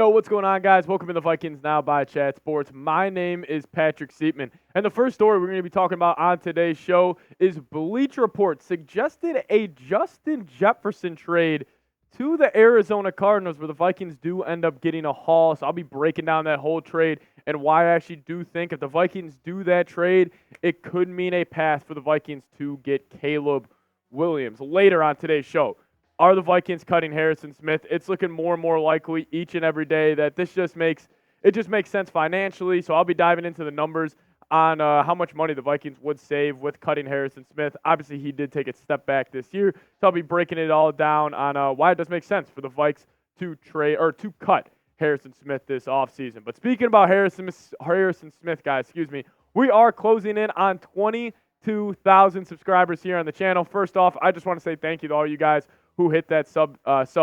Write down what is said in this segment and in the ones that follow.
Yo, what's going on, guys? Welcome to the Vikings Now by Chat Sports. My name is Patrick Siepman, and the first story we're going to be talking about on today's show is Bleacher Report suggested a Justin Jefferson trade to the Arizona Cardinals, where the Vikings do end up getting a haul. So I'll be breaking down that whole trade and why I actually do think if the Vikings do that trade, it could mean a path for the Vikings to get Caleb Williams. Later on today's show, are the Vikings cutting Harrison Smith? It's looking more and more likely each and every day that this just makes sense financially. So I'll be diving into the numbers on how much money the Vikings would save with cutting Harrison Smith. Obviously, he did take a step back this year, so I'll be breaking it all down on why it does make sense for the Vikes to trade or to cut Harrison Smith this offseason. But speaking about Harrison Smith, guys, we are closing in on 22,000 subscribers here on the channel. First off, I just want to say thank you to all you guys who hit that sub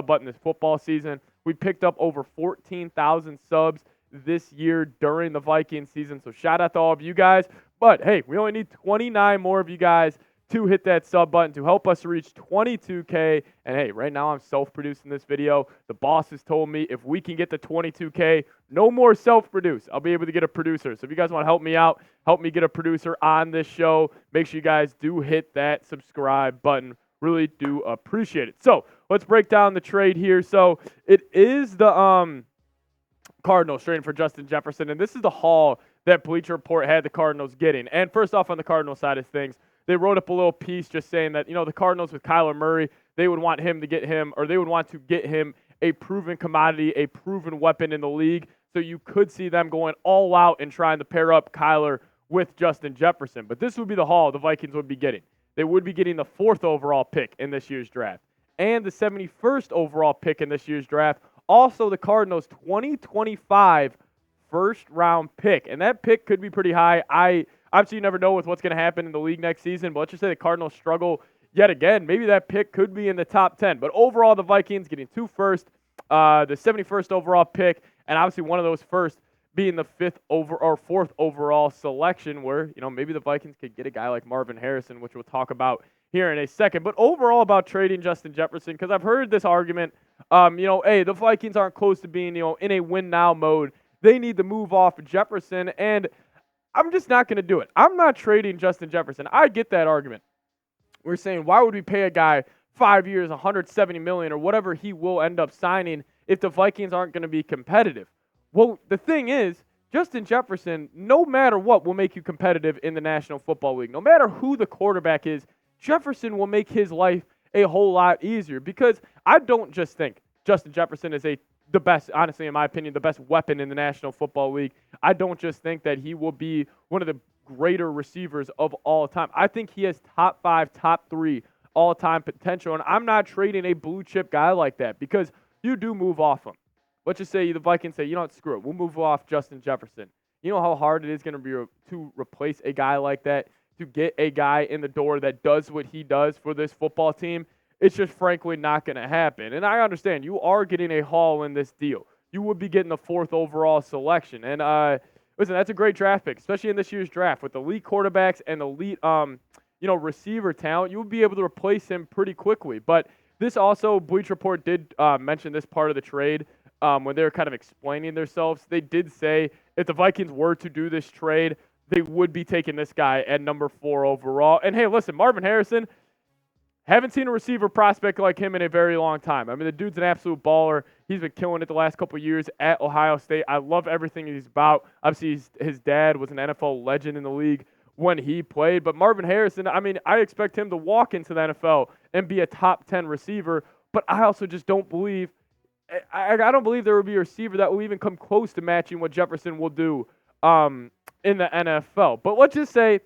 button this football season. We picked up over 14,000 subs this year during the Vikings season, so shout out to all of you guys. But hey, we only need 29 more of you guys to hit that sub button to help us reach 22K. And hey, right now I'm self-producing this video. The boss has told me if we can get to 22K, no more self-produce. I'll be able to get a producer. So if you guys want to help me out, help me get a producer on this show, make sure you guys do hit that subscribe button. Really do appreciate it. So let's break down the trade here. So it is the Cardinals trading for Justin Jefferson, and this is the haul that Bleacher Report had the Cardinals getting. And first off, on the Cardinals side of things, they wrote up a little piece just saying that, the Cardinals with Kyler Murray, they would want to get him a proven commodity, a proven weapon in the league. So you could see them going all out and trying to pair up Kyler with Justin Jefferson. But this would be the haul the Vikings would be getting. They would be getting the 4th overall pick in this year's draft and the 71st overall pick in this year's draft. Also, the Cardinals' 2025 first-round pick, and that pick could be pretty high. Obviously, you never know with what's going to happen in the league next season, but let's just say the Cardinals struggle yet again. Maybe that pick could be in the top 10. But overall, the Vikings getting 2 first, the 71st overall pick, and obviously one of those first being the 4th overall selection, where maybe the Vikings could get a guy like Marvin Harrison, which we'll talk about here in a second. But overall, about trading Justin Jefferson, because I've heard this argument, hey, the Vikings aren't close to being in a win now mode. They need to move off Jefferson, and I'm just not going to do it. I'm not trading Justin Jefferson. I get that argument. We're saying, why would we pay a guy 5 years, $170 million, or whatever he will end up signing if the Vikings aren't going to be competitive? Well, the thing is, Justin Jefferson, no matter what, will make you competitive in the National Football League. No matter who the quarterback is, Jefferson will make his life a whole lot easier, because I don't just think Justin Jefferson is the best, honestly, in my opinion, the best weapon in the National Football League. I don't just think that he will be one of the greater receivers of all time. I think he has top 5, top 3 all-time potential, and I'm not trading a blue-chip guy like that, because you do move off him. Let's just say the Vikings say, screw it. We'll move off Justin Jefferson. You know how hard it is going to be to replace a guy like that, to get a guy in the door that does what he does for this football team? It's just frankly not going to happen. And I understand you are getting a haul in this deal. You would be getting the 4th overall selection. And listen, that's a great draft pick, especially in this year's draft with elite quarterbacks and elite receiver talent. You would be able to replace him pretty quickly. But this also, Bleacher Report did mention this part of the trade. When they were kind of explaining themselves, they did say if the Vikings were to do this trade, they would be taking this guy at number 4 overall. And hey, listen, Marvin Harrison, haven't seen a receiver prospect like him in a very long time. I mean, the dude's an absolute baller. He's been killing it the last couple of years at Ohio State. I love everything he's about. Obviously, his dad was an NFL legend in the league when he played. But Marvin Harrison, I mean, I expect him to walk into the NFL and be a top 10 receiver. But I also just don't believe I don't believe there will be a receiver that will even come close to matching what Jefferson will do in the NFL. But let's just say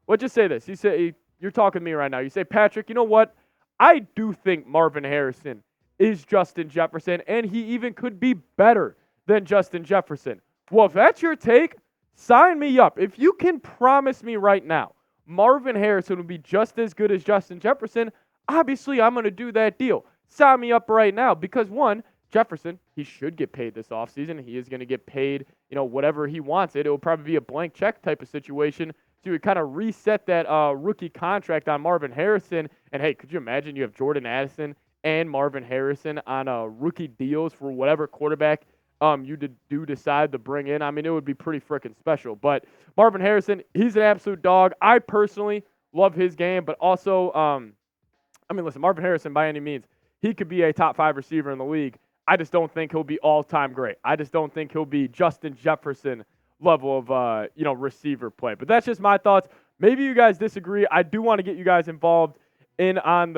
this. You're talking to me right now. You say, Patrick, you know what? I do think Marvin Harrison is Justin Jefferson, and he even could be better than Justin Jefferson. Well, if that's your take, sign me up. If you can promise me right now Marvin Harrison will be just as good as Justin Jefferson, obviously I'm going to do that deal. Sign me up right now, because one, Jefferson, he should get paid this offseason. He is going to get paid, whatever he wants it. It will probably be a blank check type of situation to kind of reset that rookie contract on Marvin Harrison. And hey, could you imagine you have Jordan Addison and Marvin Harrison on rookie deals for whatever quarterback you do decide to bring in, I mean, it would be pretty freaking special. But Marvin Harrison, he's an absolute dog. I personally love his game, but also, I mean, listen, Marvin Harrison, by any means, he could be a top 5 receiver in the league. I just don't think he'll be all-time great. I just don't think he'll be Justin Jefferson level of, receiver play. But that's just my thoughts. Maybe you guys disagree. I do want to get you guys involved in on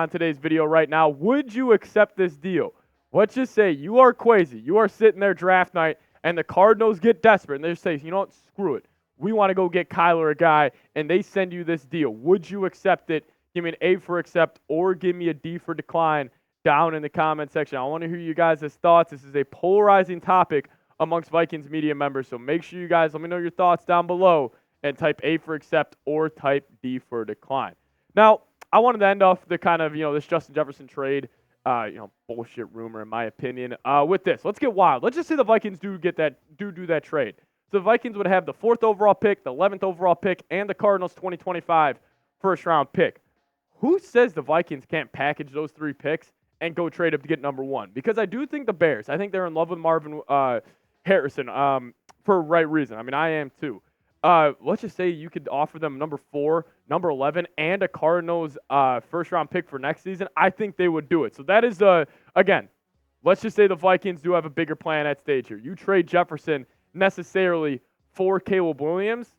today's video right now. Would you accept this deal? Let's just say you are Kwesi. You are sitting there draft night, and the Cardinals get desperate, and they say, you know what, screw it. We want to go get Kyler a guy, and they send you this deal. Would you accept it? Give me an A for accept or give me a D for decline down in the comment section. I want to hear you guys' thoughts. This is a polarizing topic amongst Vikings media members, so make sure you guys let me know your thoughts down below and type A for accept or type D for decline. Now, I wanted to end off the kind of, this Justin Jefferson trade, bullshit rumor in my opinion, with this. Let's get wild. Let's just say the Vikings do that trade. So the Vikings would have the 4th overall pick, the 11th overall pick, and the Cardinals 2025 first-round pick. Who says the Vikings can't package those 3 picks and go trade up to get number 1? Because I do think the Bears, I think they're in love with Marvin Harrison for a right reason. I mean, I am too. Let's just say you could offer them number 4, number 11, and a Cardinals first-round pick for next season. I think they would do it. So that is, again, let's just say the Vikings do have a bigger plan at stage here. You trade Jefferson necessarily for Caleb Williams,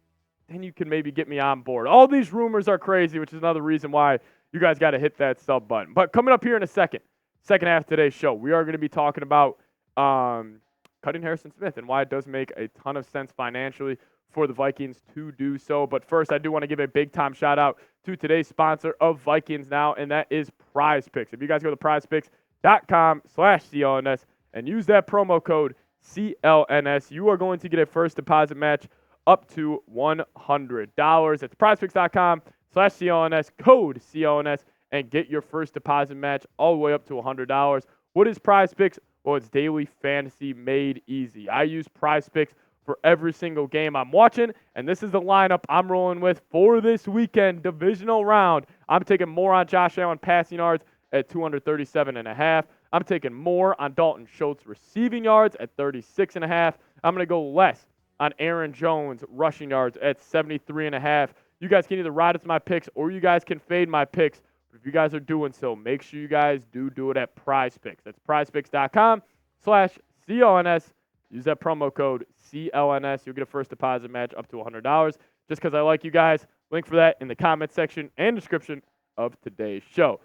then you can maybe get me on board. All these rumors are crazy, which is another reason why you guys got to hit that sub button. But coming up here in a second half of today's show, we are going to be talking about cutting Harrison Smith and why it does make a ton of sense financially for the Vikings to do so. But first, I do want to give a big-time shout-out to today's sponsor of Vikings Now, and that is Prize Picks. If you guys go to prizepicks.com/CLNS and use that promo code CLNS, you are going to get a first deposit match up to $100. It's prizepicks.com/CLNS, code CLNS, and get your first deposit match all the way up to $100. What is Prize Picks? Well, it's daily fantasy made easy. I use Prize Picks for every single game I'm watching, and this is the lineup I'm rolling with for this weekend divisional round. I'm taking more on Josh Allen passing yards at 237.5. I'm taking more on Dalton Schultz receiving yards at 36.5. I'm going to go less on Aaron Jones rushing yards at 73.5. You guys can either ride with my picks or you guys can fade my picks. But if you guys are doing so, make sure you guys do it at Prize Picks. That's prizepicks.com/CLNS. Use that promo code CLNS. You'll get a first deposit match up to $100. Just because I like you guys. Link for that in the comment section and description of today's show.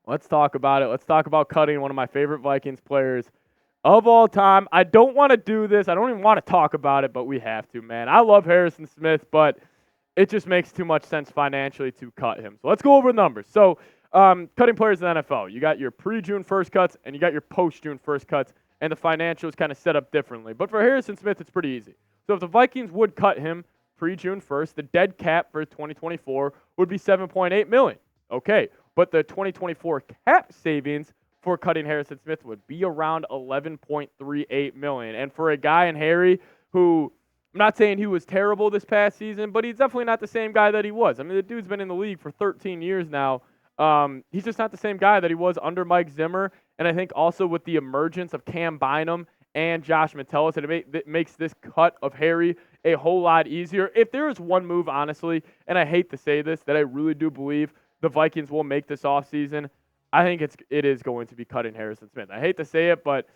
Let's talk about it. Let's talk about cutting one of my favorite Vikings players of all time. I don't want to do this. I don't even want to talk about it, but we have to, man. I love Harrison Smith, but it just makes too much sense financially to cut him. So let's go over the numbers. So cutting players in the NFL. You got your pre-June 1st cuts, and you got your post-June 1st cuts, and the financials kind of set up differently. But for Harrison Smith, it's pretty easy. So if the Vikings would cut him pre-June 1st, the dead cap for 2024 would be $7.8 million. Okay, but the 2024 cap savings for cutting Harrison Smith would be around $11.38 million. And for a guy in Harry who, I'm not saying he was terrible this past season, but he's definitely not the same guy that he was. I mean, the dude's been in the league for 13 years now. He's just not the same guy that he was under Mike Zimmer. And I think also with the emergence of Cam Bynum and Josh Metellus, it makes this cut of Harry a whole lot easier. If there is one move, honestly, and I hate to say this, that I really do believe the Vikings will make this offseason, I think it is going to be cutting Harrison Smith. I hate to say it, but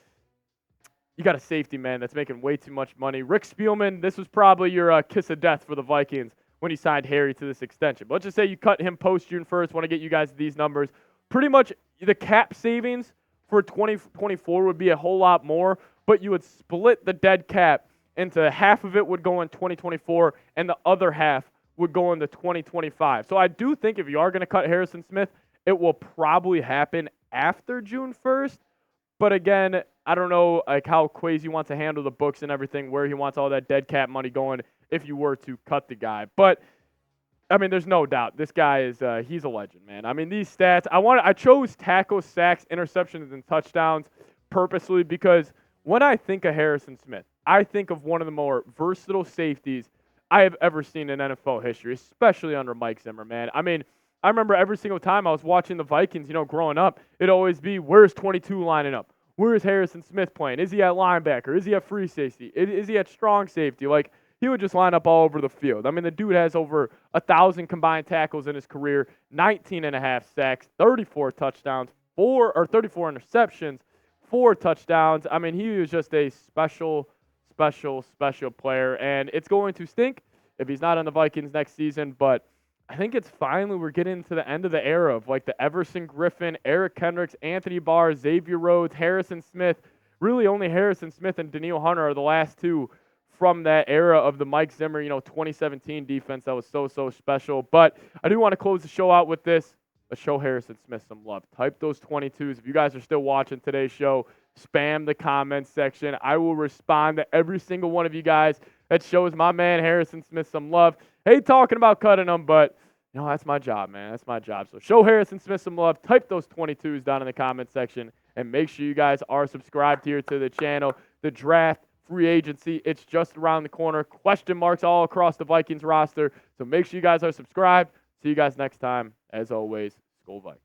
you got a safety man that's making way too much money. Rick Spielman, this was probably your kiss of death for the Vikings when he signed Harry to this extension. But let's just say you cut him post-June 1st. Want to get you guys these numbers. Pretty much the cap savings for 2024 would be a whole lot more, but you would split the dead cap into half of it would go in 2024 and the other half would go into 2025. So I do think if you are going to cut Harrison Smith, it will probably happen after June 1st. But again, I don't know how Kwesi wants to handle the books and everything, where he wants all that dead cap money going if you were to cut the guy. But, I mean, there's no doubt. This guy is he's a legend, man. I mean, these stats, I chose tackles, sacks, interceptions, and touchdowns purposely because when I think of Harrison Smith, I think of one of the more versatile safeties I have ever seen in NFL history, especially under Mike Zimmer, man. I mean, I remember every single time I was watching the Vikings, growing up, it'd always be, where's 22 lining up? where is Harrison Smith playing? Is he at linebacker? Is he at free safety? Is he at strong safety? Like, he would just line up all over the field. I mean, the dude has over 1,000 combined tackles in his career, 19.5 sacks, 34 touchdowns, 34 interceptions, 4 touchdowns. I mean, he was just a special player, and it's going to stink if he's not on the Vikings next season, but I think it's finally we're getting to the end of the era of like the Everson Griffin, Eric Kendricks, Anthony Barr, Xavier Rhodes, Harrison Smith. Really only Harrison Smith and Daniil Hunter are the last two from that era of the Mike Zimmer, 2017 defense that was so special. But I do want to close the show out with this. Let's show Harrison Smith some love. Type those 22s. If you guys are still watching today's show, spam the comments section. I will respond to every single one of you guys that shows my man Harrison Smith some love. Hate talking about cutting them, but that's my job, man. That's my job. So show Harrison Smith some love. Type those 22s down in the comment section, and make sure you guys are subscribed here to the channel. The draft, free agency, it's just around the corner. Question marks all across the Vikings roster. So make sure you guys are subscribed. See you guys next time. As always, Skol Vikings.